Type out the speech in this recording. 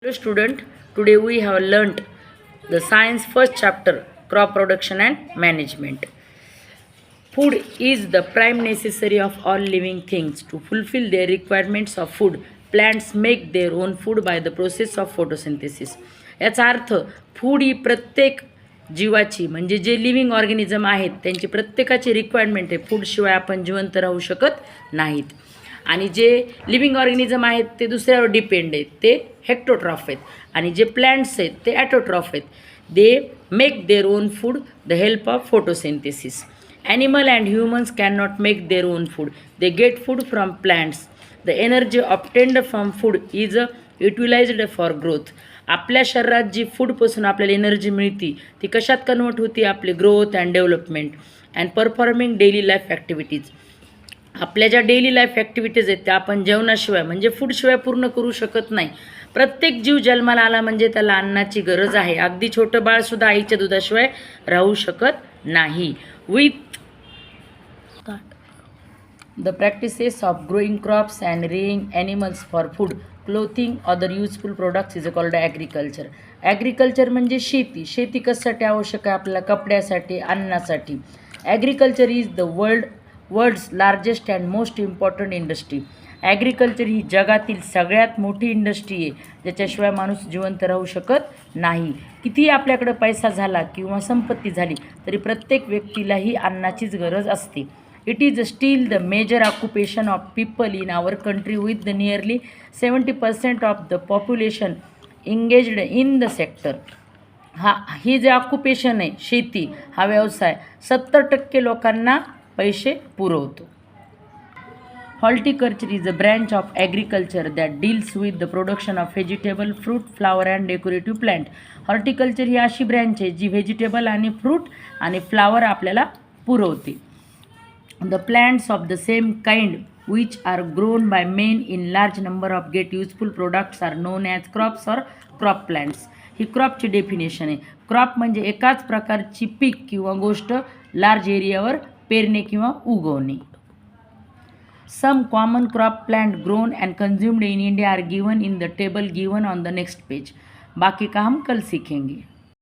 Hello student, today we have learnt the science first chapter, crop production and management. Food is the prime necessary of all living things. To fulfill their requirements of food, plants make their own food by the process of photosynthesis. याचा अर्थ food ही प्रत्येक जीवाची म्हणजे जे living organism आहेत त्यांची प्रत्येकाची requirement आहे. फूडशिवाय आपण जिवंत राहू शकत नाहीत. आणि जे लिव्हिंग ऑर्गॅनिझम आहेत ते दुसऱ्यावर डिपेंड आहेत, ते हेक्टोट्रॉफ आहेत. आणि जे प्लांट्स आहेत ते ॲटोट्रॉफ आहेत. They make their own food the help of photosynthesis. Animal and humans cannot make their own food. They get food from plants. The energy obtained from food is utilized for growth. आपल्या शरीरात जी फूडपासून आपल्याला energy मिळते ती कशात convert होती? आपली growth and development and performing daily life activities. आपल्या ज्या डेली लाईफ ॲक्टिव्हिटीज आहेत त्या आपण जेवणाशिवाय म्हणजे फूडशिवाय पूर्ण करू शकत नाही. प्रत्येक जीव जन्माला आला म्हणजे त्याला अन्नाची गरज आहे. अगदी छोटं बाळसुद्धा आईच्या दुधाशिवाय राहू शकत नाही. With the practices of growing crops and rearing animals for food, clothing, other useful products is called agriculture. Agriculture म्हणजे शेती. शेती कशासाठी आवश्यक आहे? आपल्याला कपड्यासाठी, अन्नासाठी. Agriculture is the world's largest and most important industry. Agriculture ही जगातील सगळ्यात मोठी इंडस्ट्री आहे ज्याच्याशिवाय माणूस जिवंत राहू शकत नाही. कितीही आपल्याकडं पैसा झाला किंवा संपत्ती झाली तरी प्रत्येक व्यक्तीलाही अन्नाचीच गरज असते. It is still the major occupation of people in our country with the nearly 70% of the population engaged in the sector. ही जे ऑक्युपेशन आहे शेती हा व्यवसाय 70% लोकांना पैसे पुरवतो. Horticulture is a branch of agriculture that deals with the production of vegetable, fruit, flower and decorative plant. Horticulture ही अशी branch आहे जी व्हेजिटेबल आणि फ्रूट आणि फ्लावर आपल्याला पुरवते. The plants of the same kind which are grown by men in large number of get useful products are known as crops or crop plants. ही क्रॉपची definition आहे. Crop म्हणजे एकाच प्रकारची पीक किंवा गोष्ट लार्ज एरियावर पेरणे किंवा उगवणे. Some common crop plant grown and consumed in India are given in the table given on the next page. बाकी का हम कल सीखेंगे.